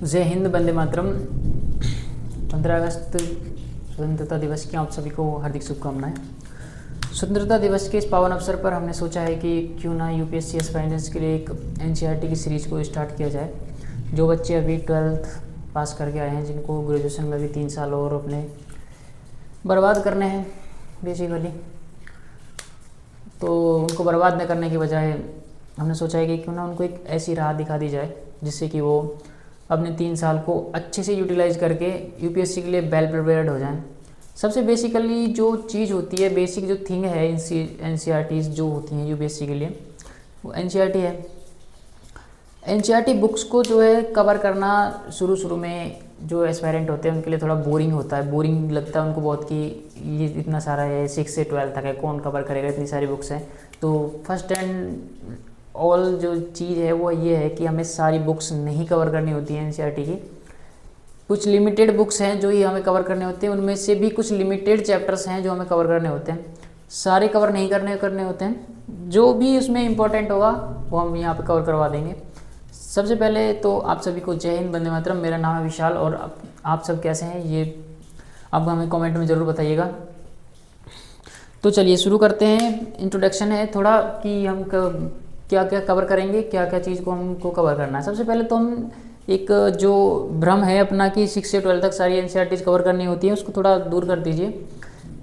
जय हिंद, वंदे मातरम। 15 अगस्त स्वतंत्रता दिवस की आप सभी को हार्दिक शुभकामनाएं। स्वतंत्रता दिवस के इस पावन अवसर पर हमने सोचा है कि क्यों ना यूपीएससी एस्पायरेंट्स के लिए एक एनसीईआरटी की सीरीज़ को स्टार्ट किया जाए। जो बच्चे अभी 12th पास करके आए हैं, जिनको ग्रेजुएशन में भी 3 साल और अपने बर्बाद करने हैं बेसिकली, तो उनको बर्बाद न करने की बजाय हमने सोचा है कि क्यों ना उनको एक ऐसी राह दिखा दी जाए जिससे कि वो अपने 3 साल को अच्छे से यूटिलाइज करके यूपीएससी के लिए वेल प्रिपेयर्ड हो जाएं। सबसे बेसिकली जो चीज़ होती है, बेसिक जो थिंग है एनसीईआरटीज़ जो होती हैं यूपीएससी के लिए, वो एनसीईआरटी है। एनसीईआरटी बुक्स को जो है कवर करना शुरू में जो एस्पायरेंट होते हैं उनके लिए थोड़ा बोरिंग होता है। बोरिंग लगता है उनको बहुत कि ये इतना सारा है, 6 से 12 तक है, कौन कवर करेगा, इतनी सारी बुक्स हैं। तो फर्स्ट एंड ऑल जो चीज़ है वो ये है कि हमें सारी बुक्स नहीं कवर करनी होती हैं एनसीईआरटी की। कुछ लिमिटेड बुक्स हैं जो ही हमें कवर करने होते हैं, उनमें से भी कुछ लिमिटेड चैप्टर्स हैं जो हमें कवर करने होते हैं। सारे कवर नहीं करने होते हैं। जो भी उसमें इम्पोर्टेंट होगा वो हम यहाँ पे कवर करवा देंगे। सबसे पहले तो आप सभी को जय हिंद, वंदे मातरम। मेरा नाम है विशाल और आप सब कैसे हैं ये आप हमें कमेंट में ज़रूर बताइएगा। तो चलिए शुरू करते हैं। इंट्रोडक्शन है थोड़ा कि हम क्या क्या कवर करेंगे, क्या क्या चीज़ को हमको कवर करना है। सबसे पहले तो हम एक जो भ्रम है अपना कि 6 से 12 तक सारी एनसीईआरटीज़ कवर करनी होती है, उसको थोड़ा दूर कर दीजिए।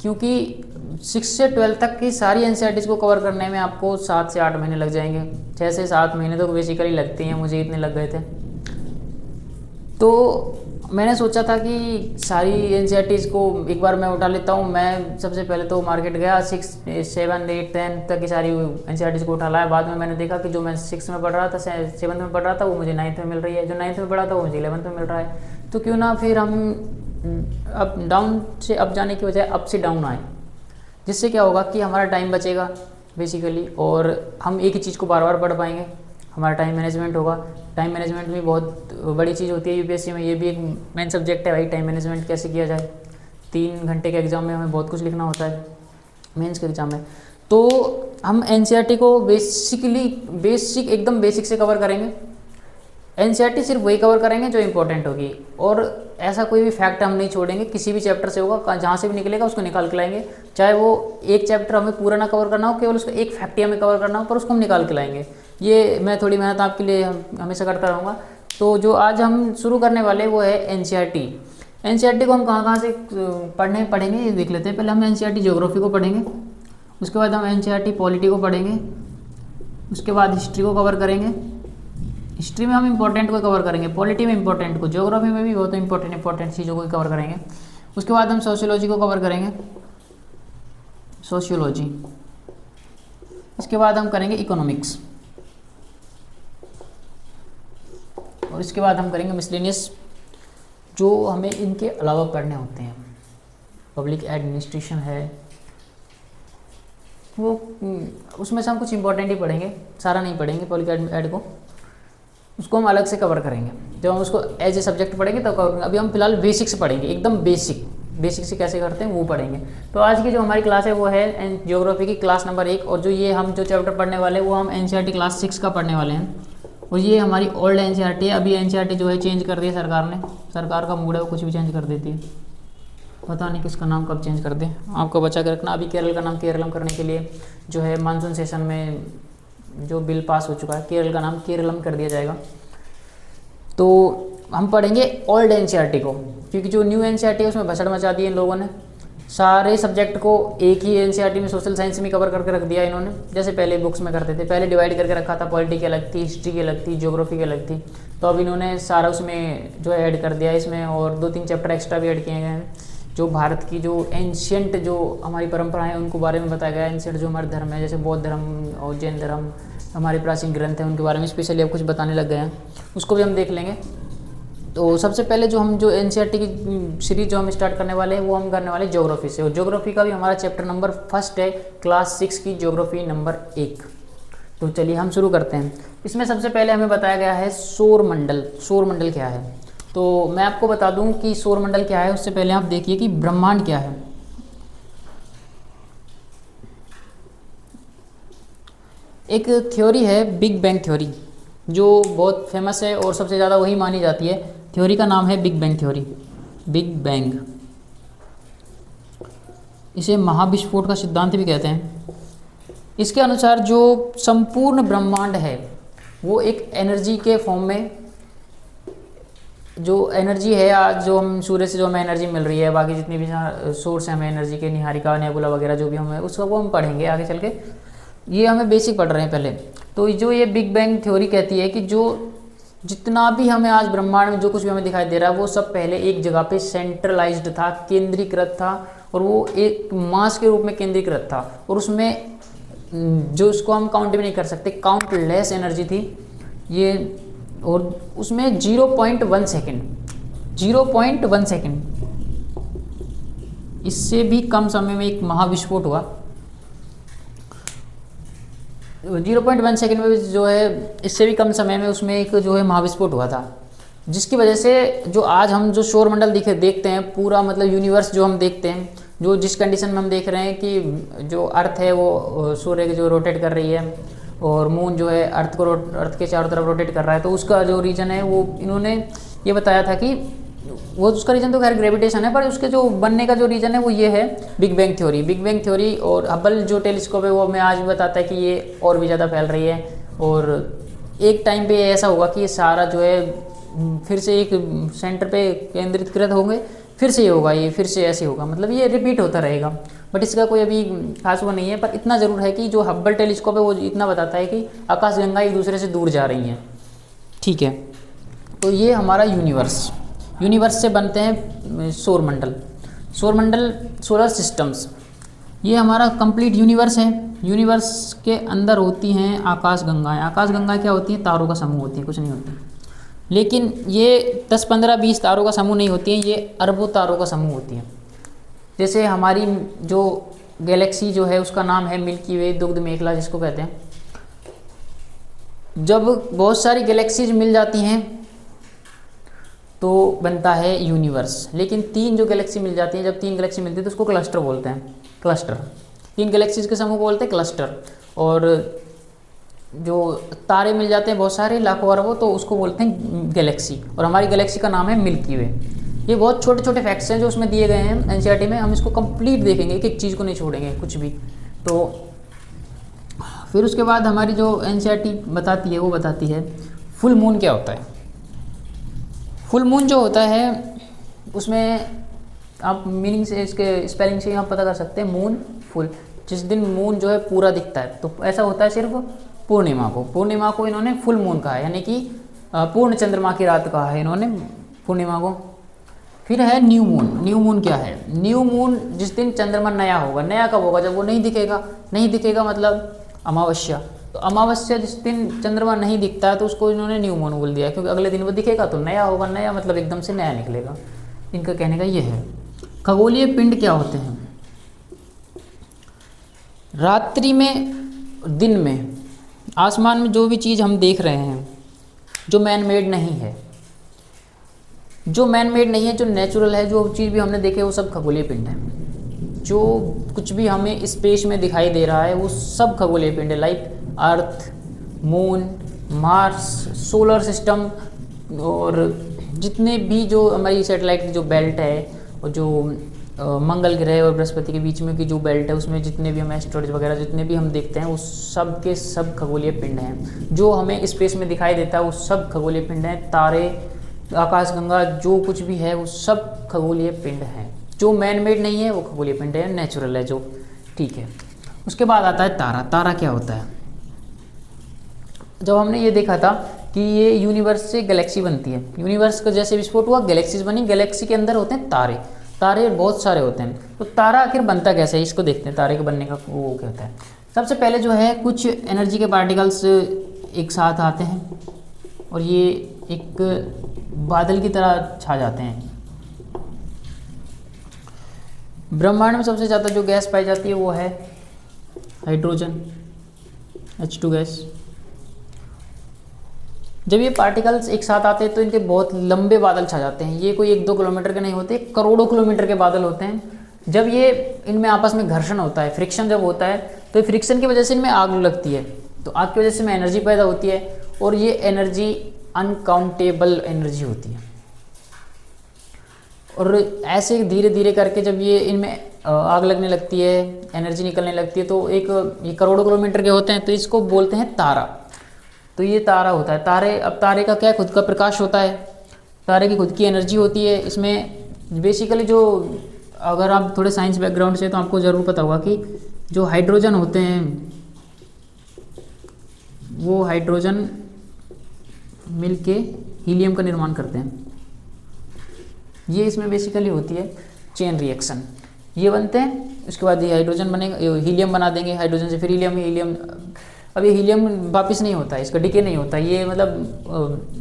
क्योंकि 6 से 12 तक की सारी एनसीईआरटीज़ को कवर करने में आपको 7 से 8 महीने लग जाएंगे। 6 से 7 महीने तो बेसिकली लगते हैं, मुझे इतने लग गए थे। तो मैंने सोचा था कि सारी एनसीईआरटीज़ को एक बार मैं उठा लेता हूँ। मैं सबसे पहले तो मार्केट गया, 6, 7, 8, 10 तक की सारी एनसीईआरटीज़ को उठा लाया। बाद में मैंने देखा कि जो मैं 6 में पढ़ रहा था, 7th में पढ़ रहा था, वो मुझे 9th में मिल रही है। जो 9th में पढ़ा था वो मुझे 11th में मिल रहा है। तो क्यों ना फिर हम अप डाउन से अप जाने की बजाय अप से डाउन आए, जिससे क्या होगा कि हमारा टाइम बचेगा बेसिकली, और हम एक ही चीज़ को बार बार पढ़ पाएंगे। हमारा टाइम मैनेजमेंट होगा। टाइम मैनेजमेंट भी बहुत बड़ी चीज़ होती है यूपीएससी में। ये भी एक मेन सब्जेक्ट है भाई, टाइम मैनेजमेंट कैसे किया जाए। 3 घंटे के एग्ज़ाम में हमें बहुत कुछ लिखना होता है, मेंस के एग्ज़ाम में। तो हम एनसीईआरटी को बेसिक एकदम बेसिक से कवर करेंगे। एनसीईआरटी सिर्फ वही कवर करेंगे जो इंपॉर्टेंट होगी, और ऐसा कोई भी फैक्ट हम नहीं छोड़ेंगे। किसी भी चैप्टर से होगा, जहाँ से भी निकलेगा उसको निकाल के लाएंगे। चाहे वो एक चैप्टर हमें पूरा ना कवर करना हो, केवल उसका एक फैक्ट ही हमें कवर करना हो, पर उसको हम निकाल के लाएंगे। ये मैं थोड़ी मेहनत आपके लिए हमेशा करता रहूँगा। तो जो आज हम शुरू करने वाले वो है एनसीईआरटी। एनसीईआरटी को हम कहाँ से पढ़ेंगे ये देख लेते हैं। पहले हम एनसीईआरटी ज्योग्राफी को पढ़ेंगे, उसके बाद हम एनसीईआरटी पॉलिटी को पढ़ेंगे, उसके बाद हिस्ट्री को कवर करेंगे। हिस्ट्री में हम इंपॉर्टेंट को कवर करेंगे, पॉलिटी में इंपॉर्टेंट को, ज्योग्राफी में भी बहुत इंपॉर्टेंट चीज़ों को कवर करेंगे। उसके बाद हम सोशियोलॉजी को कवर करेंगे, सोशियोलॉजी। इसके बाद हम करेंगे इकोनॉमिक्स, और इसके बाद हम करेंगे मिसलेनियस, जो हमें इनके अलावा पढ़ने होते हैं। पब्लिक एडमिनिस्ट्रेशन है वो, उसमें से हम कुछ इंपॉर्टेंट ही पढ़ेंगे, सारा नहीं पढ़ेंगे। पब्लिक एड को उसको हम अलग से कवर करेंगे जब हम उसको एज ए सब्जेक्ट पढ़ेंगे तब कवर करेंगे। अभी हम फिलहाल बेसिक्स पढ़ेंगे, एकदम बेसिक से कैसे करते हैं वो पढ़ेंगे। तो आज की जो हमारी क्लास है वो है ज्योग्राफी की क्लास नंबर 1, और जो ये हम जो चैप्टर पढ़ने वाले हैं वो हम एनसीईआरटी क्लास 6 का पढ़ने वाले हैं। और ये हमारी ओल्ड एनसीईआरटी है। अभी एनसीईआरटी जो है चेंज कर दी है सरकार ने। सरकार का मूड है वो कुछ भी चेंज कर देती है, पता नहीं किसका नाम कब चेंज कर दे। आपको बचा के रखना। अभी केरल का नाम केरलम करने के लिए जो है मानसून सेशन में जो बिल पास हो चुका है, केरल का नाम केरलम कर दिया जाएगा। तो हम पढ़ेंगे ओल्ड एनसीईआरटी को, क्योंकि जो न्यू एनसीईआरटी है उसमें भसड़ मचा दी है इन लोगों ने। सारे सब्जेक्ट को एक ही एनसीईआरटी में सोशल साइंस में कवर करके रख दिया इन्होंने, जैसे पहले बुक्स में करते थे। पहले डिवाइड करके रखा था, पॉलिटी की अलग थी, हिस्ट्री की अलग थी, ज्योग्राफी की अलग थी। तो अब इन्होंने सारा उसमें जो है ऐड कर दिया इसमें, और 2-3 चैप्टर एक्स्ट्रा भी ऐड किए गए हैं। जो भारत की जो एंशियंट जो हमारी परंपराएं हैं उनको बारे में बताया गया है। एंशियंट जो हमारे धर्म है, जैसे बौद्ध धर्म और जैन धर्म, हमारे प्राचीन ग्रंथ हैं, उनके बारे में स्पेशली अब कुछ बताने लग गए हैं, उसको भी हम देख लेंगे। तो सबसे पहले जो हम जो एनसीईआरटी की सीरीज जो हम स्टार्ट करने वाले हैं वो हम करने वाले हैं ज्योग्राफी से। और ज्योग्राफी का भी हमारा चैप्टर नंबर 1 है, क्लास 6 की ज्योग्राफी नंबर 1। तो चलिए हम शुरू करते हैं। इसमें सबसे पहले हमें बताया गया है सौरमंडल। सौरमंडल क्या है, तो मैं आपको बता दूं कि सौरमंडल क्या है। उससे पहले आप देखिए कि ब्रह्मांड क्या है। एक थ्योरी है बिग बैंग थ्योरी, जो बहुत फेमस है और सबसे ज़्यादा वही मानी जाती है थ्योरी का नाम है big bang theory, big bang. इसे महाविस्फोट का सिद्धांत भी कहते हैं। इसके अनुसार जो संपूर्ण ब्रह्मांड है वो एक एनर्जी के फॉर्म में, जो एनर्जी है आज जो हम सूर्य से जो हमें एनर्जी मिल रही है, बाकी जितनी भी सोर्स है हमें एनर्जी के, निहारिका नेबुला वगैरह जो भी हमें, उसका वो हम पढ़ेंगे आगे चल के, ये हमें बेसिक पढ़ रहे हैं पहले। तो जो ये बिग बैंग थ्योरी कहती है कि जो जितना भी हमें आज ब्रह्मांड में जो कुछ भी हमें दिखाई दे रहा है वो सब पहले एक जगह पे सेंट्रलाइज्ड था, केंद्रीकृत था, और वो एक मास के रूप में केंद्रीकृत था, और उसमें जो उसको हम काउंट भी नहीं कर सकते, काउंटलेस एनर्जी थी ये, और उसमें 0.1 सेकेंड, 0.1 सेकेंड, इससे भी कम समय में एक महाविस्फोट हुआ। 0.1 सेकेंड में जो है, इससे भी कम समय में उसमें एक जो है महाविस्फोट हुआ था, जिसकी वजह से जो आज हम जो सौरमंडल देखते हैं, पूरा मतलब यूनिवर्स जो हम देखते हैं, जो जिस कंडीशन में हम देख रहे हैं कि जो अर्थ है वो सूर्य के जो रोटेट कर रही है, और मून जो है अर्थ के चारों तरफ रोटेट कर रहा है, तो उसका जो रीज़न है वो इन्होंने ये बताया था कि वो उसका रीज़न तो खैर ग्रेविटेशन है, पर उसके जो बनने का जो रीज़न है वो ये है big bang theory. Big bang theory और हबल जो टेलीस्कोप है वो हमें आज भी बताता है कि ये और भी ज़्यादा फैल रही है, और एक टाइम पे ऐसा होगा कि ये सारा जो है फिर से एक सेंटर पे केंद्रित होंगे, फिर से ये होगा, ये फिर से ऐसे होगा, मतलब ये रिपीट होता रहेगा। बट इसका कोई अभी खास वो नहीं है, पर इतना ज़रूर है कि जो हब्बल टेलीस्कोप है वो इतना बताता है कि आकाशगंगा एक दूसरे से दूर जा रही हैं। ठीक है, तो ये हमारा यूनिवर्स से बनते हैं सौरमंडल, सोलर सिस्टम्स, ये हमारा कंप्लीट यूनिवर्स है। यूनिवर्स के अंदर होती हैं आकाशगंगाएँ। आकाशगंगा क्या होती हैं? तारों का समूह होती है, कुछ नहीं होती। लेकिन ये 10, 15, 20 तारों का समूह नहीं होती हैं, ये अरबों तारों का समूह होती हैं। जैसे हमारी जो गैलेक्सी जो है उसका नाम है मिल्की वे, दुग्ध मेखला जिसको कहते हैं। जब बहुत सारी गैलेक्सीज मिल जाती हैं तो बनता है यूनिवर्स। लेकिन 3 जो गैलेक्सी मिल जाती हैं, जब 3 गैलेक्सी मिलती है तो उसको क्लस्टर बोलते हैं। क्लस्टर 3 गैलेक्सीज के समूह को बोलते हैं क्लस्टर। और जो तारे मिल जाते हैं बहुत सारे, लाखों अरबों, तो उसको बोलते हैं गैलेक्सी। और हमारी गैलेक्सी का नाम है मिल्की वे। ये बहुत छोटे छोटे फैक्ट्स हैं जो उसमें दिए गए हैं एनसीईआरटी में। हम इसको कंप्लीट देखेंगे, एक एक चीज़ को नहीं छोड़ेंगे कुछ भी। तो फिर उसके बाद हमारी जो एनसीईआरटी बताती है वो बताती है फुल मून क्या होता है। फुल मून जो होता है उसमें आप मीनिंग से, इसके स्पेलिंग से आप पता कर सकते हैं। मून फुल, जिस दिन मून जो है पूरा दिखता है, तो ऐसा होता है सिर्फ पूर्णिमा को इन्होंने फुल मून कहा है, यानी कि पूर्ण चंद्रमा की रात कहा है इन्होंने पूर्णिमा को। फिर है न्यू मून। न्यू मून क्या है? न्यू मून जिस दिन चंद्रमा नया होगा। नया कब होगा? जब वो नहीं दिखेगा मतलब अमावस्या। तो अमावस्या जिस दिन चंद्रमा नहीं दिखता है तो उसको इन्होंने न्यू मून बोल दिया, क्योंकि अगले दिन वो दिखेगा तो नया होगा। नया मतलब एकदम से नया निकलेगा। इनका कहने का ये है। खगोलीय पिंड क्या होते हैं? रात्रि में, दिन में आसमान में जो भी चीज़ हम देख रहे हैं जो मैन मेड नहीं है, जो नेचुरल है, जो चीज़ भी हमने देखे वो सब खगोलीय पिंड है। जो कुछ भी हमें स्पेस में दिखाई दे रहा है वो सब खगोलीय पिंड है। Like earth, moon, Mars, solar system, और जितने भी जो हमारी सैटेलाइट की जो बेल्ट है, और जो मंगल ग्रह और बृहस्पति के बीच में की जो बेल्ट है, उसमें जितने भी हम एस्ट्रॉइड्स वगैरह जितने भी हम देखते हैं वो सब के सब खगोलीय पिंड हैं। जो हमें स्पेस में दिखाई देता है वो सब खगोलीय पिंड हैं। तारे, आकाशगंगा, जो कुछ भी है वो सब खगोलीय पिंड हैं। जो मैन मेड नहीं है वो खगोलीय पिंड है, नेचुरल है जो। ठीक है, उसके बाद आता है तारा। तारा क्या होता है? जब हमने ये देखा था कि ये यूनिवर्स से गैलेक्सी बनती है, यूनिवर्स का जैसे विस्फोट हुआ गैलेक्सीज बनी, गैलेक्सी के अंदर होते हैं तारे। तारे बहुत सारे होते हैं। तो तारा आखिर बनता कैसे है इसको देखते हैं। तारे के बनने का वो क्या होता है? सबसे पहले जो है कुछ एनर्जी के पार्टिकल्स एक साथ आते हैं और ये एक बादल की तरह छा जाते हैं। ब्रह्मांड में सबसे ज़्यादा जो गैस पाई जाती है वो है हाइड्रोजन, H2 गैस। जब ये पार्टिकल्स एक साथ आते हैं तो इनके बहुत लंबे बादल छा जाते हैं। ये कोई 1-2 किलोमीटर के नहीं होते, करोड़ों किलोमीटर के बादल होते हैं। जब ये इनमें आपस में घर्षण होता है, फ्रिक्शन जब होता है, तो फ्रिक्शन की वजह से इनमें आग लगती है। तो आग की वजह से इनमें एनर्जी पैदा होती है, और ये एनर्जी अनकाउंटेबल एनर्जी होती है। और ऐसे धीरे धीरे करके जब ये इनमें आग लगने लगती है, एनर्जी निकलने लगती है, तो ये करोड़ों किलोमीटर के होते हैं, तो इसको बोलते हैं तारा। तो ये तारा होता है। अब तारे का क्या खुद का प्रकाश होता है, तारे की खुद की एनर्जी होती है। इसमें बेसिकली जो, अगर आप थोड़े साइंस बैकग्राउंड से तो आपको ज़रूर पता होगा कि जो हाइड्रोजन होते हैं वो हाइड्रोजन मिलके हीलियम का निर्माण करते हैं। ये इसमें बेसिकली होती है चेन रिएक्शन। ये बनते हैं, उसके बाद ये हाइड्रोजन बनेगा, हीलियम बना देंगे, हाइड्रोजन से फिर हीलियम। अब ये हीलियम वापस नहीं होता है, इसका डिके नहीं होता, ये मतलब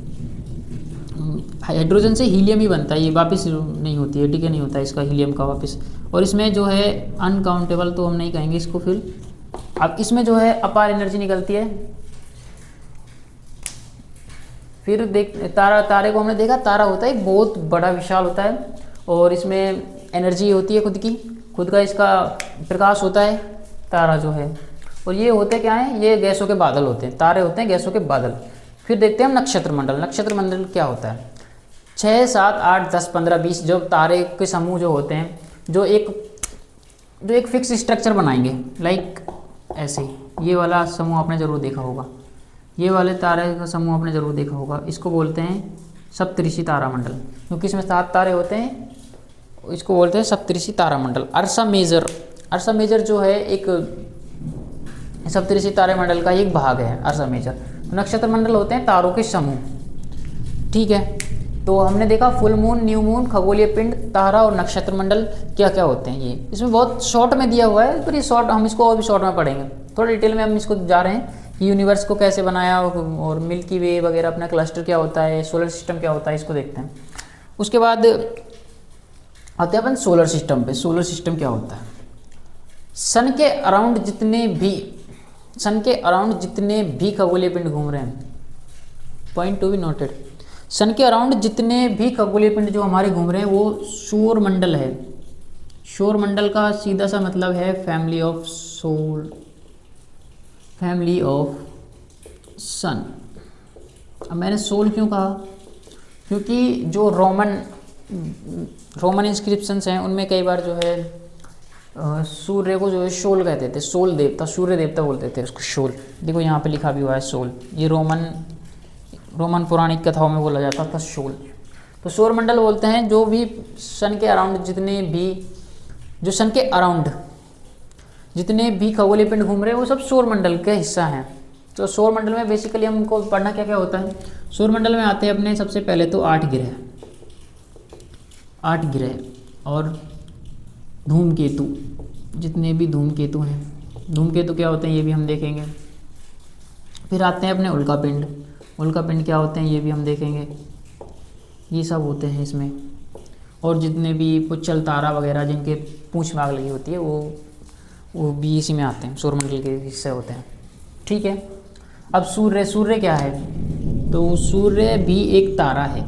हाइड्रोजन से हीलियम ही बनता है, ये वापस नहीं होती है, डिके नहीं होता है इसका हीलियम का वापस। और इसमें जो है अनकाउंटेबल तो हम नहीं कहेंगे इसको फिर। अब इसमें जो है अपार एनर्जी निकलती है। फिर तारे को हमने देखा, तारा होता है एक बहुत बड़ा विशाल होता है, और इसमें एनर्जी होती है खुद का इसका प्रकाश होता है तारा जो है। और ये होते क्या हैं, ये गैसों के बादल होते हैं, तारे होते हैं गैसों के बादल। फिर देखते हैं हम नक्षत्र मंडल। नक्षत्र मंडल क्या होता है? 6, 7, 8, 10, 15, 20 जो तारे के समूह जो होते हैं, जो एक फिक्स स्ट्रक्चर बनाएंगे, लाइक ऐसे। ये वाला समूह आपने ज़रूर देखा होगा, ये वाले तारे का समूह आपने ज़रूर देखा होगा। इसको बोलते हैं सप्तऋषि तारामंडल, क्योंकि इसमें 7 तारे होते हैं, इसको बोलते हैं सप्तऋषि तारामंडल। अर्सा मेजर जो है एक सप्तऋषि तारामंडल का एक भाग है, अर्सा मेजर। नक्षत्र मंडल होते हैं तारों के समूह, ठीक है। तो हमने देखा फुल मून, न्यू मून, खगोलीय पिंड, तारा और नक्षत्र मंडल क्या क्या होते हैं। ये इसमें बहुत शॉर्ट में दिया हुआ है, पर ये शॉर्ट हम इसको और भी शॉर्ट में पढ़ेंगे, थोड़ा डिटेल में हम इसको जा रहे हैं कि यूनिवर्स को कैसे बनाया और मिल्की वे वगैरह, अपना क्लस्टर क्या होता है, सोलर सिस्टम क्या होता है, इसको देखते हैं। उसके बाद आते हैं अपन सोलर सिस्टम पे। सोलर सिस्टम क्या होता है? सन के अराउंड जितने भी खगोलीय पिंड घूम रहे हैं, पॉइंट टू बी नोटेड, सन के अराउंड जितने भी खगोलीय पिंड जो हमारे घूम रहे हैं वो सौर मंडल है। सौर मंडल का सीधा सा मतलब है फैमिली ऑफ सन। अब मैंने सोल क्यों कहा? क्योंकि जो रोमन इंस्क्रिप्शंस हैं उनमें कई बार जो है सूर्य को जो है शोल कहते थे, सोल देवता, सूर्य देवता बोलते थे उसको, शोल। देखो यहाँ पे लिखा भी हुआ है सोल, ये रोमन पौराणिक कथाओं में बोला जाता था शोल। तो सौर मंडल बोलते हैं जो भी सन के अराउंड जितने भी खगोलीय पिंड घूम रहे हैं वो सब सौर मंडल के हिस्सा हैं। तो सौर मंडल में बेसिकली हमको पढ़ना क्या क्या होता है। सौर मंडल में आते हैं अपने सबसे पहले तो 8 ग्रह और धूमकेतु, जितने भी धूमकेतु हैं। धूमकेतु क्या होते हैं ये भी हम देखेंगे। फिर आते हैं अपने उल्कापिंड क्या होते हैं ये भी हम देखेंगे। ये सब होते हैं इसमें, और जितने भी पुच्छल तारा वगैरह जिनके पूंछ में आग लगी होती है वो भी इसी में आते हैं, सौरमंडल के हिस्से होते हैं, ठीक है। अब सूर्य क्या है? तो सूर्य भी एक तारा है।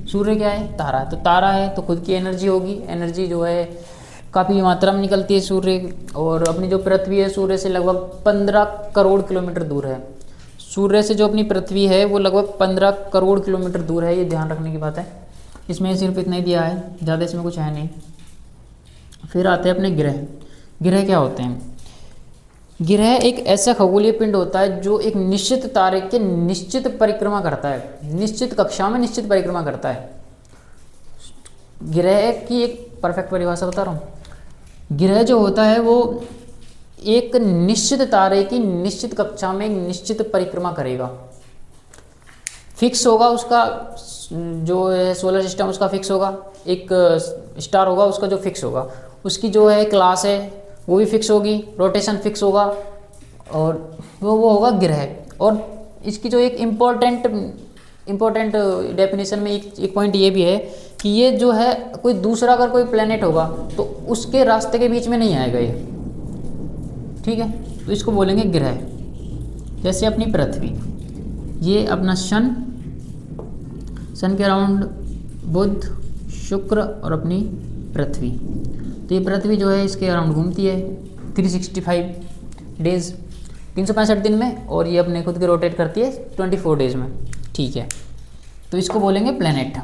सूर्य क्या है? तारा। तो तारा है तो खुद की एनर्जी होगी, एनर्जी जो है काफ़ी मात्रा में निकलती है सूर्य। और अपनी जो पृथ्वी है सूर्य से लगभग 15 करोड़ किलोमीटर दूर है। सूर्य से जो अपनी पृथ्वी है वो लगभग 15 करोड़ किलोमीटर दूर है, ये ध्यान रखने की बात है। इसमें सिर्फ इतना ही दिया है, ज़्यादा इसमें कुछ है नहीं। फिर आते हैं अपने ग्रह। ग्रह क्या होते हैं? ग्रह एक ऐसा खगोलीय पिंड होता है जो एक निश्चित तारे के निश्चित परिक्रमा करता है, निश्चित कक्षा में निश्चित परिक्रमा करता है। ग्रह की एक परफेक्ट परिभाषा बता रहा हूँ। ग्रह जो होता है वो एक निश्चित तारे की निश्चित कक्षा में एक निश्चित परिक्रमा करेगा, फिक्स होगा उसका जो है सोलर सिस्टम, उसका फिक्स होगा। एक स्टार होगा उसका जो फिक्स होगा, उसकी जो है क्लास है वो भी फिक्स होगी, रोटेशन फिक्स होगा, और वो होगा ग्रह। और इसकी जो एक इम्पोर्टेंट डेफिनेशन में एक पॉइंट ये भी है कि ये जो है कोई दूसरा अगर कोई प्लेनेट होगा तो उसके रास्ते के बीच में नहीं आएगा ये, ठीक है। तो इसको बोलेंगे ग्रह। जैसे अपनी पृथ्वी, ये अपना सन के अराउंड बुध, शुक्र और अपनी पृथ्वी। तो ये पृथ्वी जो है इसके अराउंड घूमती है 365 डेज़, 365 दिन में, और ये अपने खुद के रोटेट करती है 24 डेज़ में, ठीक है। तो इसको बोलेंगे प्लेनेट।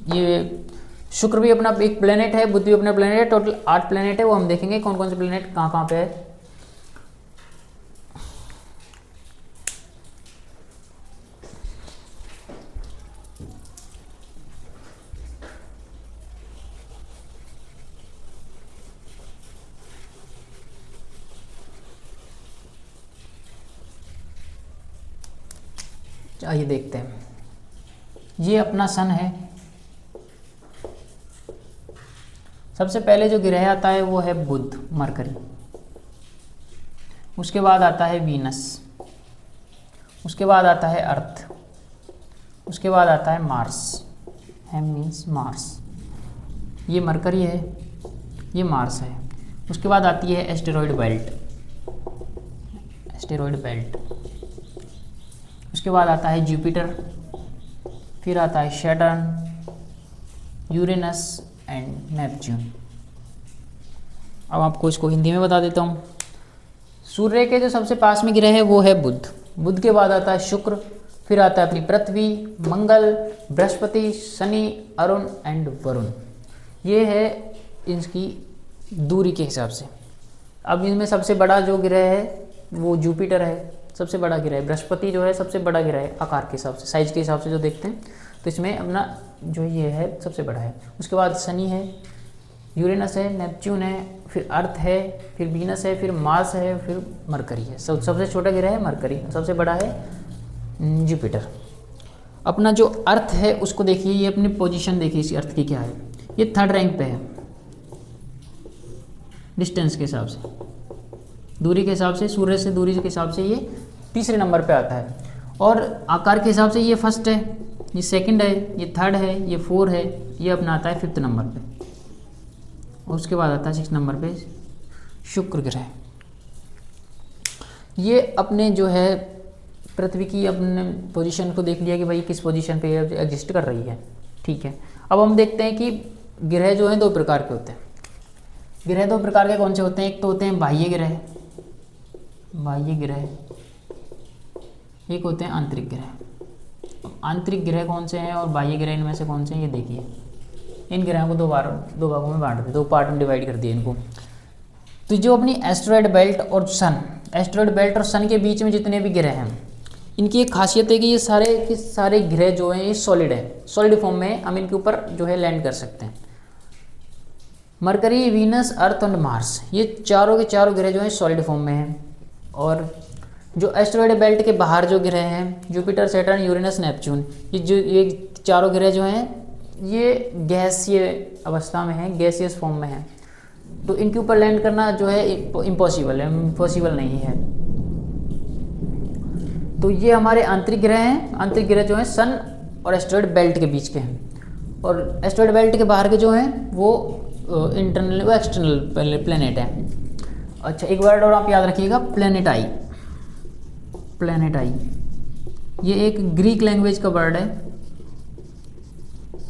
ये शुक्र भी अपना एक प्लेनेट है, बुध भी अपना प्लेनेट है, टोटल 8 प्लेनेट है। वो हम देखेंगे कौन कौन से प्लेनेट कहाँ कहाँ पे है। आइए देखते हैं। ये अपना सन है। सबसे पहले जो ग्रह आता है वो है बुध, मरकरी। उसके बाद आता है वीनस, उसके बाद आता है अर्थ, उसके बाद आता है मार्स। M means Mars. ये मरकरी है, ये मार्स है। उसके बाद आती है एस्टेरॉयड बेल्ट, एस्टेरॉयड बेल्ट। उसके बाद आता है जुपिटर, फिर आता है सैटर्न, यूरेनस एंड नेपच्यून। अब आपको इसको हिंदी में बता देता हूँ। सूर्य के जो सबसे पास में ग्रह है वो है बुध। बुध के बाद आता है शुक्र, फिर आता है अपनी पृथ्वी, मंगल, बृहस्पति, शनि, अरुण एंड वरुण। ये है इसकी दूरी के हिसाब से। अब इनमें सबसे बड़ा जो ग्रह है वो जुपिटर है, सबसे बड़ा ग्रह है। बृहस्पति जो है सबसे बड़ा ग्रह है आकार के हिसाब से, साइज के हिसाब से जो देखते हैं, तो इसमें अपना जो ये है सबसे बड़ा है। उसके बाद शनि है, यूरेनस है, नेपच्यून है, फिर अर्थ है, फिर वीनस है, फिर मार्स है, फिर मरकरी है। सबसे छोटा ग्रह है मरकरी, सबसे बड़ा है जुपिटर। अपना जो अर्थ है उसको देखिए, ये अपनी पोजीशन देखिए इसी अर्थ की क्या है। ये 3rd रैंक पे है डिस्टेंस के हिसाब से, दूरी के हिसाब से, सूर्य से दूरी के हिसाब से ये 3रे नंबर पे आता है। और आकार के हिसाब से ये 1st है, ये 2nd है, ये 3rd है, ये 4 है, ये अपना आता है 5th नंबर पे। और उसके बाद आता है 6th नंबर पे शुक्र ग्रह। ये अपने जो है पृथ्वी की अपने पोजीशन को देख लिया कि भाई किस पोजीशन पे एग्जिस्ट कर रही है, ठीक है। अब हम देखते हैं कि ग्रह जो हैं 2 प्रकार के होते हैं। ग्रह 2 प्रकार के कौन से होते हैं? एक तो होते हैं बाह्य ग्रह, बाह्य ग्रह, एक होते हैं आंतरिक ग्रह। आंतरिक ग्रह कौन से हैं और बाह्य ग्रह इनमें से कौन से हैं ये देखिए। इन ग्रहों को 2 भागों में बांट दिए, 2 पार्ट में डिवाइड कर दिए इनको। तो जो अपनी एस्टेरॉयड बेल्ट और सन, एस्टेरॉयड बेल्ट और सन के बीच में जितने भी ग्रह हैं, इनकी एक खासियत है कि ये सारे के सारे ग्रह जो हैं ये सॉलिड है, सॉलिड फॉर्म में हम इनके ऊपर जो है लैंड कर सकते हैं। मरकरी, वीनस, अर्थ और मार्स, ये चारों के चारों ग्रह जो हैं सॉलिड फॉर्म में हैं। और जो एस्टेरॉयड बेल्ट के बाहर जो ग्रह हैं, जुपिटर, सैटर्न, यूरेनस, नेपच्यून, ये चारों ग्रह जो हैं ये गैसीय अवस्था में हैं, गैसियस फॉर्म में हैं। तो इनके ऊपर लैंड करना जो है इम्पॉसिबल है, इम्पॉसिबल नहीं है। तो ये हमारे आंतरिक ग्रह हैं। आंतरिक ग्रह जो हैं सन और एस्टेरॉयड बेल्ट के बीच के हैं। और एस्टेरॉयड बेल्ट के बाहर के जो हैं वो इंटरनल व एक्सटर्नल प्लेनेट है। अच्छा, एक वर्ड और आप याद रखिएगा, प्लेनेटाई। प्लेनेटाई ये एक ग्रीक लैंग्वेज का वर्ड है।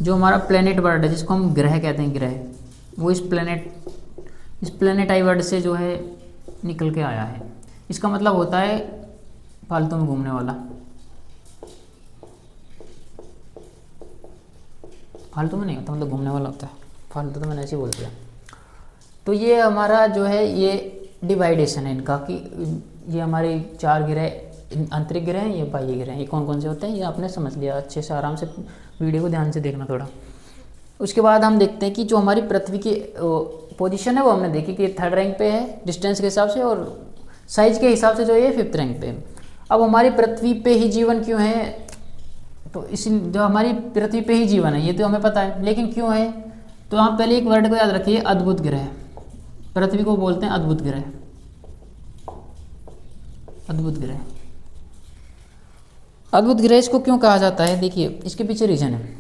जो हमारा प्लेनेट वर्ड है जिसको हम ग्रह कहते हैं, ग्रह, वो इस प्लेनेटाई वर्ड से जो है निकल के आया है। इसका मतलब होता है फालतू में घूमने वाला। फालतू में नहीं होता, मतलब घूमने वाला होता है। फालतू तो मैंने ऐसे ही बोल दिया। तो ये हमारा जो है ये डिवाइडेशन है इनका कि ये हमारे 4 ग्रह आंतरिक ग्रह हैं, ये बाह्य ग्रह हैं। ये कौन कौन से होते हैं ये आपने समझ लिया अच्छे से, आराम से वीडियो को ध्यान से देखना थोड़ा। उसके बाद हम देखते हैं कि जो हमारी पृथ्वी की पोजीशन है वो हमने देखी कि 3rd रैंक पे है डिस्टेंस के हिसाब से, और साइज के हिसाब से जो है 5th रैंक पे है। अब हमारी पृथ्वी पे ही जीवन क्यों है? तो इस जो हमारी पृथ्वी पे ही जीवन है ये तो हमें पता है, लेकिन क्यों है? तो आप पहले एक वर्ड को याद रखिए, अद्भुत ग्रह। पृथ्वी को बोलते हैं अद्भुत ग्रह, अद्भुत ग्रह। अद्भुत ग्रह इसको क्यों कहा जाता है? देखिए इसके पीछे रीजन है।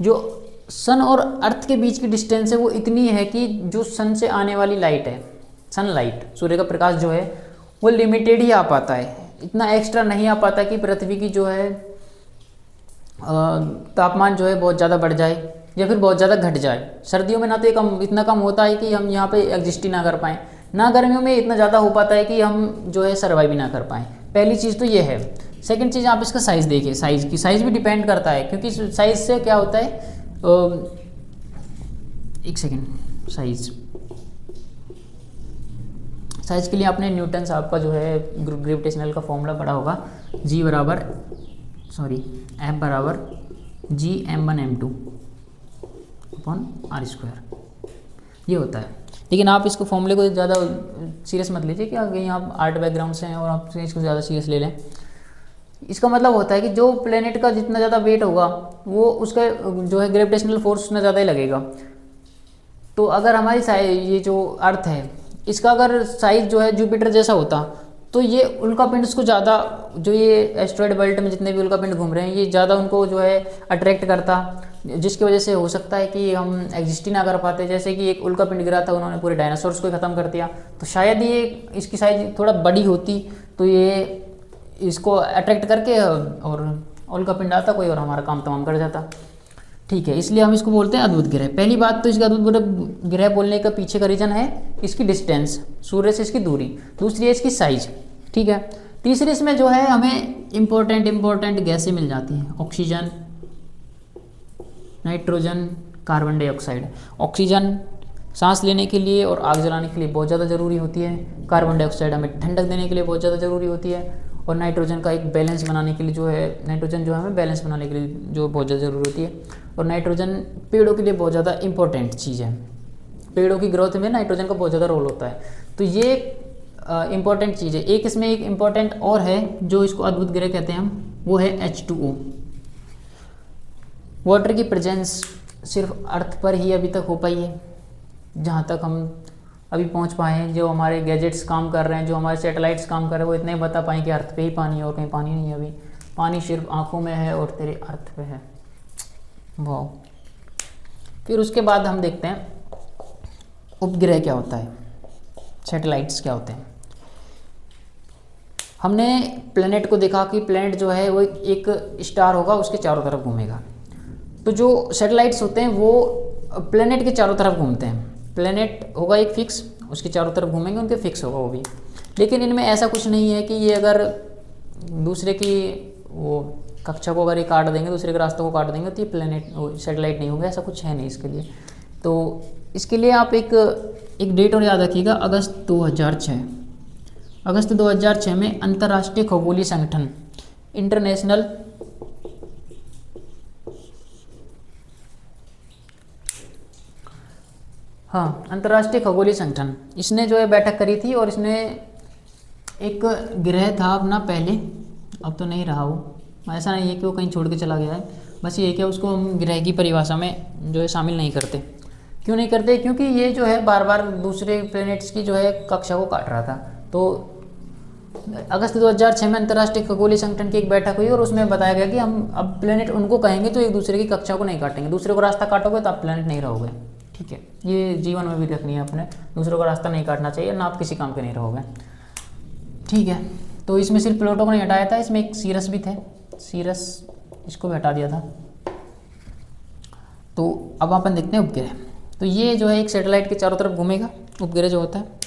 जो सन और अर्थ के बीच की डिस्टेंस है वो इतनी है कि जो सन से आने वाली लाइट है, सनलाइट, सूर्य का प्रकाश जो है वो लिमिटेड ही आ पाता है, इतना एक्स्ट्रा नहीं आ पाता कि पृथ्वी की जो है तापमान जो है बहुत ज़्यादा बढ़ जाए या फिर बहुत ज़्यादा घट जाए। सर्दियों में ना तो इतना कम होता है कि हम यहाँ पे एग्जिस्ट ही ना कर पाएँ, ना गर्मियों में इतना ज़्यादा हो पाता है कि हम जो है सर्वाइव ही ना कर पाएँ। पहली चीज़ तो ये है। सेकंड चीज़ आप इसका साइज़ देखिए, साइज़ भी डिपेंड करता है, क्योंकि साइज़ से क्या होता है एक सेकेंड, साइज के लिए आपने न्यूटन साहब का जो है ग्रेविटेशनल का फॉर्मूला पढ़ा होगा, F बराबर G m1m2 अपॉन r², ये होता है। लेकिन आप इसको फॉर्मूले को ज़्यादा सीरियस मत लीजिए कि कहीं आप आर्ट बैकग्राउंड से हैं और आप इसको ज़्यादा सीरियस ले लें। इसका मतलब होता है कि जो प्लेनेट का जितना ज़्यादा वेट होगा वो उसका जो है ग्रेविटेशनल फोर्स उतना ज़्यादा ही लगेगा। तो अगर हमारी ये जो अर्थ है इसका अगर साइज जो है जुपिटर जैसा होता तो ये उल्कापिंड को ज़्यादा, जो ये एस्ट्रॉयड बेल्ट में जितने भी उल्कापिंड घूम रहे हैं ये ज़्यादा उनको जो है अट्रैक्ट करता, जिसकी वजह से हो सकता है कि हम एग्जिस्ट ही ना कर पाते। जैसे कि एक उल्कापिंड गिरा था, उन्होंने पूरे डायनासोर्स को ख़त्म कर दिया, तो शायद ये इसकी साइज थोड़ा बड़ी होती तो ये इसको अट्रैक्ट करके और उल्कापिंड आता कोई और हमारा काम तमाम कर जाता। ठीक है, इसलिए हम इसको बोलते हैं अद्भुत ग्रह। पहली बात तो इसका अद्भुत ग्रह बोलने का पीछे का रीजन है इसकी डिस्टेंस, सूर्य से इसकी दूरी। दूसरी है इसकी साइज। ठीक है, तीसरी इसमें जो है हमें इम्पोर्टेंट गैसें मिल जाती हैं, oxygen, nitrogen, carbon dioxide. Oxygen सांस लेने के लिए और आग जलाने के लिए बहुत ज़्यादा ज़रूरी होती है। कार्बन डाइऑक्साइड हमें ठंडक देने के लिए बहुत ज़्यादा ज़रूरी होती है। और नाइट्रोजन का एक बैलेंस बनाने के लिए जो है, नाइट्रोजन जो है हमें बैलेंस बनाने के लिए जो बहुत ज़्यादा ज़रूरी होती है। और नाइट्रोजन पेड़ों के लिए बहुत ज़्यादा इंपॉर्टेंट चीज़ है, पेड़ों की ग्रोथ में नाइट्रोजन का बहुत ज़्यादा रोल होता है। तो ये इम्पॉर्टेंट चीज़ है। एक इसमें एक इम्पॉर्टेंट और है जो इसको अद्भुत ग्रह कहते हैं हम, वो है H2O। वाटर की प्रेजेंस सिर्फ अर्थ पर ही अभी तक हो पाई है, जहाँ तक हम अभी पहुँच पाए हैं। जो हमारे गैजेट्स काम कर रहे हैं, जो हमारे सैटेलाइट्स काम कर रहे हैं, वो इतने ही बता पाएँ कि अर्थ पे ही पानी है और कहीं पानी नहीं है। अभी पानी सिर्फ आँखों में है और तेरे अर्थ पे है। वाह। फिर उसके बाद हम देखते हैं उपग्रह क्या होता है, सैटेलाइट्स क्या होते हैं। हमने प्लेनेट को देखा कि प्लेनेट जो है वो एक स्टार होगा, उसके चारों तरफ घूमेगा। तो जो सैटेलाइट्स होते हैं वो प्लेनेट के चारों तरफ घूमते हैं। प्लेनेट होगा एक फिक्स, उसके चारों तरफ घूमेंगे, उनके फिक्स होगा वो भी। लेकिन इनमें ऐसा कुछ नहीं है कि ये अगर दूसरे की वो कक्षा को अगर ये काट देंगे, दूसरे के रास्तों को काट देंगे तो ये प्लेनेट सैटेलाइट नहीं होगा, ऐसा कुछ है नहीं इसके लिए। तो इसके लिए आप एक डेट और याद रखिएगा, अगस्त 2006। अगस्त 2006 में अंतर्राष्ट्रीय खगोलीय संगठन इंटरनेशनल अंतर्राष्ट्रीय खगोलीय संगठन, इसने जो है बैठक करी थी और इसने एक ग्रह था अपना पहले, अब तो नहीं रहा वो, ऐसा नहीं है कि वो कहीं छोड़ के चला गया है, बस ये क्या उसको हम ग्रह की परिभाषा में जो है शामिल नहीं करते। क्यों नहीं करते? क्योंकि ये जो है बार बार दूसरे प्लैनेट्स की जो है कक्षा को काट रहा था। तो अगस्त 2006 में अंतर्राष्ट्रीय खगोलीय संगठन की एक बैठक हुई और उसमें बताया गया कि हम अब प्लैनेट उनको कहेंगे तो एक दूसरे की कक्षा को नहीं काटेंगे। दूसरे को रास्ता काटोगे तो आप प्लैनेट नहीं रहोगे। ठीक है, ये जीवन में भी रखनी है अपने, दूसरों का रास्ता नहीं काटना चाहिए, ना आप किसी काम के नहीं रहोगे। ठीक है, तो इसमें सिर्फ प्लूटो को नहीं हटाया था, इसमें एक सीरस भी थे, सीरस इसको भी हटा दिया था। तो अब अपन देखते हैं उपग्रह। तो ये जो है एक सैटेलाइट के चारों तरफ घूमेगा उपग्रह जो होता है।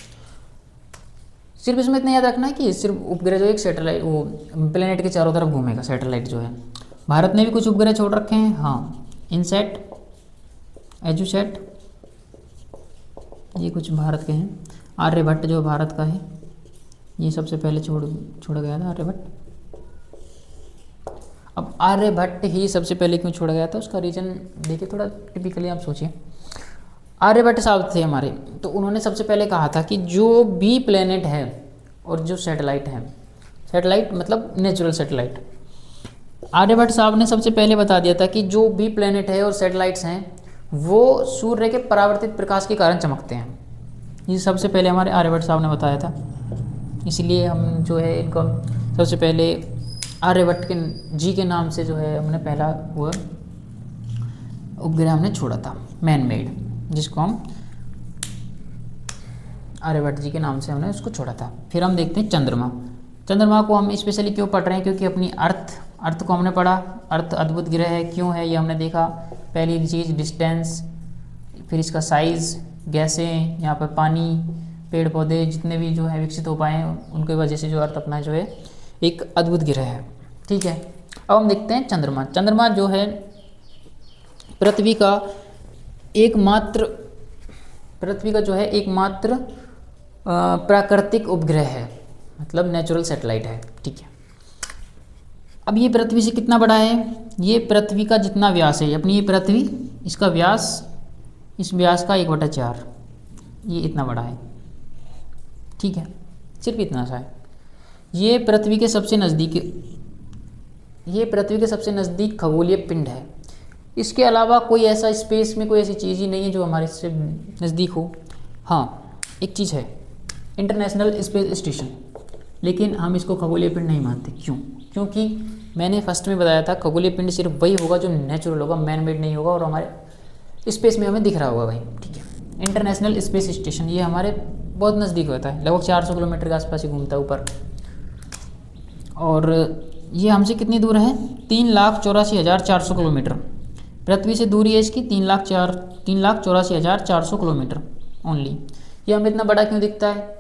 सिर्फ इसमें इतना याद रखना है कि सिर्फ उपग्रह जो एक सैटेलाइट वो प्लेनेट के चारों तरफ घूमेगा सैटेलाइट जो है। भारत ने भी कुछ उपग्रह छोड़ रखे हैं, हाँ, इनसैट, एजुसैट, ये कुछ भारत के हैं। आर्यभट्ट जो भारत का है, ये सबसे पहले छोड़ा गया था आर्यभट्ट। अब आर्यभट्ट ही सबसे पहले क्यों छोड़ा गया था उसका रीज़न देखिए, थोड़ा टिपिकली आप सोचिए। आर्यभट्ट साहब थे हमारे, तो उन्होंने सबसे पहले कहा था कि जो भी प्लेनेट है और जो सैटेलाइट है, सैटेलाइट मतलब नेचुरल सैटेलाइट, आर्यभट्ट साहब ने सबसे पहले बता दिया था कि जो भी प्लेनेट है और सैटेलाइट्स हैं वो सूर्य के परावर्तित प्रकाश के कारण चमकते हैं। ये सबसे पहले हमारे आर्यभट्ट साहब ने बताया था, इसलिए हम जो है इनको सबसे पहले आर्यभट्ट के जी के नाम से जो है हमने पहला वो उपग्रह हमने छोड़ा था, मैन मेड, जिसको हम आर्यभट्ट जी के नाम से हमने उसको छोड़ा था। फिर हम देखते हैं चंद्रमा। चंद्रमा को हम स्पेशली क्यों पढ़ रहे हैं? क्योंकि अपनी अर्थ को हमने पढ़ा, अर्थ अद्भुत ग्रह है, क्यों है ये हमने देखा। पहली चीज़ डिस्टेंस, फिर इसका साइज़, गैसें, यहाँ पर पानी, पेड़ पौधे जितने भी जो है विकसित हो पाए हैं उनके वजह से जो अर्थ अपना जो है एक अद्भुत ग्रह है। ठीक है, अब हम देखते हैं चंद्रमा। चंद्रमा जो है पृथ्वी का एकमात्र पृथ्वी का जो है एकमात्र प्राकृतिक उपग्रह है, मतलब नेचुरल सैटेलाइट है। ठीक है, अब ये पृथ्वी से कितना बड़ा है? ये पृथ्वी का जितना व्यास है, अपनी ये पृथ्वी, इसका व्यास, इस व्यास का 1/4, ये इतना बड़ा है। ठीक है, सिर्फ इतना सा है। ये पृथ्वी के सबसे नज़दीक खगोलीय पिंड है। इसके अलावा कोई ऐसा स्पेस में कोई ऐसी चीज़ ही नहीं है जो हमारे से नज़दीक हो। हाँ, एक चीज़ है, इंटरनेशनल स्पेस स्टेशन, लेकिन हम इसको खगोलीय पिंड नहीं मानते। क्यों? क्योंकि मैंने फर्स्ट में बताया था खगोलीय पिंड सिर्फ वही होगा जो नेचुरल होगा, मैन मेड नहीं होगा और हमारे स्पेस में हमें दिख रहा होगा भाई। ठीक है, इंटरनेशनल स्पेस स्टेशन ये हमारे बहुत नज़दीक होता है, लगभग 400 किलोमीटर के आसपास ही घूमता है ऊपर। और ये हमसे कितनी दूर है? 3,84,400 किलोमीटर। पृथ्वी से दूरी है इसकी 3,84,400 किलोमीटर ओनली। ये हमें इतना बड़ा क्यों दिखता है?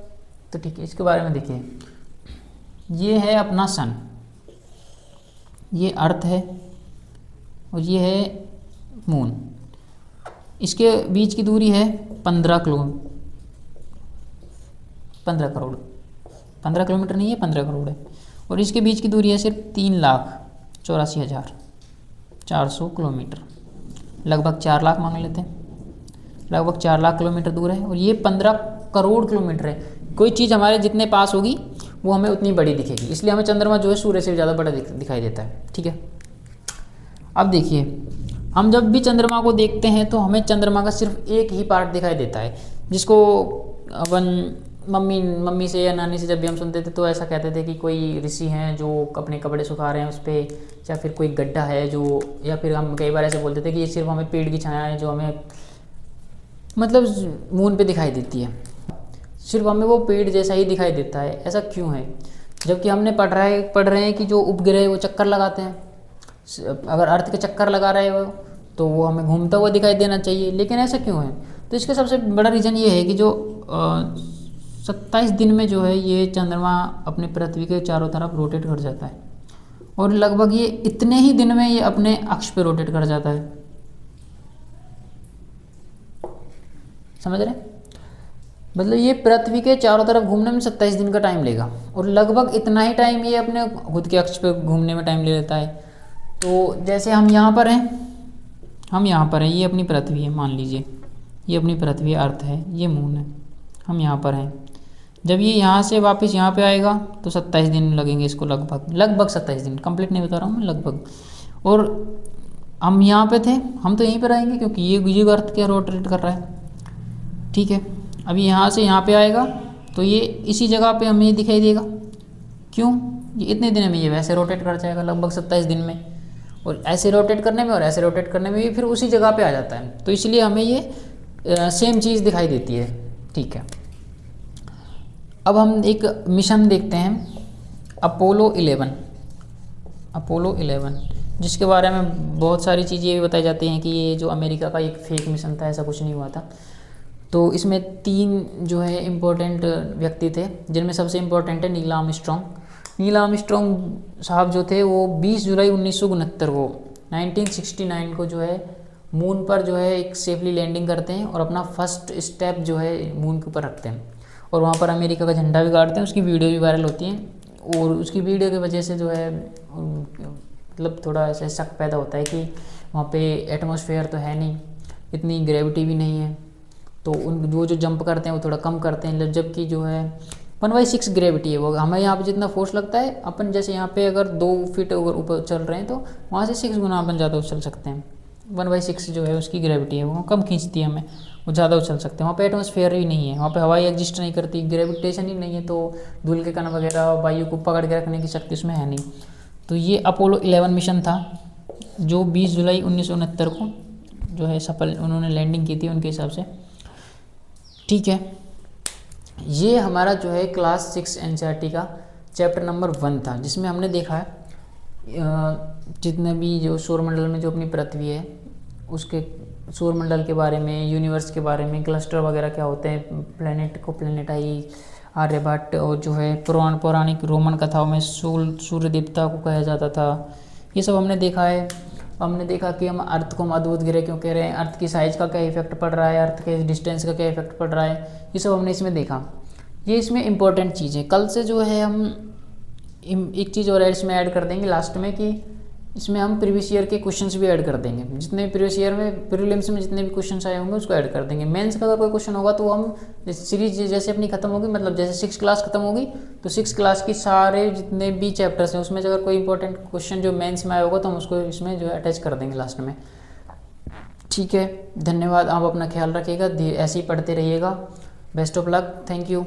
तो ठीक है, इसके बारे में देखिए। ये है अपना सन, ये अर्थ है और ये है मून। इसके बीच की दूरी है 15 किलोमीटर नहीं है, 15 करोड़ है। और इसके बीच की दूरी है सिर्फ 3,84,400 किलोमीटर, लगभग 4 लाख मान लेते हैं, लगभग 4 लाख किलोमीटर दूर है। और ये 15 करोड़ किलोमीटर है। कोई चीज़ हमारे जितने पास होगी वो हमें उतनी बड़ी दिखेगी, इसलिए हमें चंद्रमा जो है सूर्य से ज़्यादा बड़ा दिखाई देता है। ठीक है, अब देखिए, हम जब भी चंद्रमा को देखते हैं तो हमें चंद्रमा का सिर्फ एक ही पार्ट दिखाई देता है, जिसको अपन मम्मी से या नानी से जब भी हम सुनते थे तो ऐसा कहते थे कि कोई ऋषि हैं जो अपने कपड़े सुखा रहे हैं उस पर, या फिर कोई गड्ढा है जो, या फिर हम कई बार ऐसे बोलते थे कि ये सिर्फ हमें पेड़ की छाया है जो हमें मतलब मून पे दिखाई देती है, सिर्फ हमें वो पेड़ जैसा ही दिखाई देता है। ऐसा क्यों है? जबकि हमने पढ़ रहे हैं कि जो उपग्रह वो चक्कर लगाते हैं, अगर अर्थ के चक्कर लगा रहे हो तो वो हमें घूमता हुआ दिखाई देना चाहिए, लेकिन ऐसा क्यों है? तो इसका सबसे बड़ा रीज़न ये है कि जो 27 दिन में जो है ये चंद्रमा अपने पृथ्वी के चारों तरफ रोटेट कर जाता है, और लगभग ये इतने ही दिन में ये अपने अक्ष पे रोटेट कर जाता है। समझ रहे? मतलब ये पृथ्वी के चारों तरफ घूमने में 27 दिन का टाइम लेगा, और लगभग इतना ही टाइम ये अपने खुद के अक्ष पे घूमने में टाइम ले लेता है। तो जैसे हम यहाँ पर हैं, ये अपनी पृथ्वी है, मान लीजिए ये अपनी पृथ्वी अर्थ है, ये मून है, हम यहाँ पर हैं। जब ये यहाँ से वापस यहाँ पे आएगा तो 27 दिन लगेंगे इसको, लगभग 27 दिन, कंप्लीट नहीं बता रहा हूँ मैं, लगभग। और हम यहाँ पे थे, हम तो यहीं पर रहेंगे क्योंकि ये अर्थ क्या रोटेट कर रहा है। ठीक है, अभी यहाँ से यहाँ पे आएगा तो ये इसी जगह पे हमें दिखाई देगा। क्यों? ये इतने दिन में ये वैसे रोटेट कर जाएगा लगभग 27 दिन में, और ऐसे रोटेट करने में और ऐसे रोटेट करने में भी फिर उसी जगह पे आ जाता है, तो इसलिए हमें ये सेम चीज़ दिखाई देती है। ठीक है, अब हम एक मिशन देखते हैं, अपोलो 11, जिसके बारे में बहुत सारी चीज़ें ये भी बताई जाती हैं कि ये जो अमेरिका का एक फेक मिशन था, ऐसा कुछ नहीं हुआ था। तो इसमें 3 जो है इम्पोर्टेंट व्यक्ति थे, जिनमें सबसे इम्पोर्टेंट है नील आर्मस्ट्रॉन्ग साहब जो थे वो 20 जुलाई 1969 को 1969 को जो है मून पर जो है एक सेफली लैंडिंग करते हैं और अपना फर्स्ट स्टेप जो है मून के ऊपर रखते हैं, और वहाँ पर अमेरिका का झंडा भी गाड़ते हैं। उसकी वीडियो भी वायरल होती है, और उसकी वीडियो की वजह से जो है मतलब थोड़ा ऐसा शक पैदा होता है कि वहाँ पे एटमॉस्फेयर तो है नहीं, इतनी ग्रेविटी भी नहीं है, तो उन वो जो जंप करते हैं वो थोड़ा कम करते हैं, जबकि जो है 1/6 ग्रेविटी है वो। हमें यहाँ पे जितना फोर्स लगता है, अपन जैसे यहाँ पे अगर 2 फीट अगर ऊपर चल रहे हैं तो वहाँ से 6 गुना अपन ज़्यादा उछल सकते हैं। 1/6 जो है उसकी ग्रेविटी है, वो कम खींचती है हमें, वो ज़्यादा उछल सकते हैं। वहाँ पे एटमॉस्फेयर ही नहीं है, वहाँ पे हवाई एग्जिस्ट नहीं करती, ग्रेविटेशन ही नहीं है, तो धूल के कण वगैरह वायु को पकड़ के रखने की शक्ति उसमें है नहीं। तो ये अपोलो 11 मिशन था जो 20 जुलाई 1969 को जो है सफल उन्होंने लैंडिंग की थी उनके हिसाब से। ठीक है, ये हमारा जो है क्लास 6 एनसीईआरटी का चैप्टर नंबर 1 था, जिसमें हमने देखा है जितने भी जो सौरमंडल में जो अपनी पृथ्वी है उसके सौरमंडल के बारे में, यूनिवर्स के बारे में, क्लस्टर वगैरह क्या होते हैं, प्लेनेट को प्लेनेटाई, आर्यभट्ट, और जो है पौराणिक रोमन कथाओं में सूर्य देवता को कहा जाता था, ये सब हमने देखा है। हमने देखा कि हम अर्थ को हम अद्भुत ग्रह क्यों कह रहे हैं, अर्थ की साइज का क्या इफेक्ट पड़ रहा है, अर्थ के डिस्टेंस का क्या इफेक्ट पड़ रहा है, ये सब हमने इसमें देखा। ये इसमें इंपॉर्टेंट चीज़ें कल से जो है हम एक चीज़ और इसमें ऐड कर देंगे लास्ट में कि इसमें हम प्रीवियस ईयर के क्वेश्चंस भी ऐड कर देंगे। जितने प्रीवियस ईयर में प्रीलिम्स में जितने भी क्वेश्चंस आए होंगे उसको ऐड कर देंगे। मेंस का अगर कोई क्वेश्चन होगा तो हम सीरीज जैसे अपनी खत्म होगी, मतलब जैसे 6 क्लास खत्म होगी तो 6 क्लास की सारे जितने भी चैप्टर्स हैं उसमें से अगर कोई इंपॉर्टेंट क्वेश्चन जो मेंस में आया होगा तो हम उसको इसमें जो है अटैच कर देंगे लास्ट में। ठीक है, धन्यवाद। आप अपना ख्याल रखिएगा, ऐसे ही पढ़ते रहिएगा। Best of luck, thank you.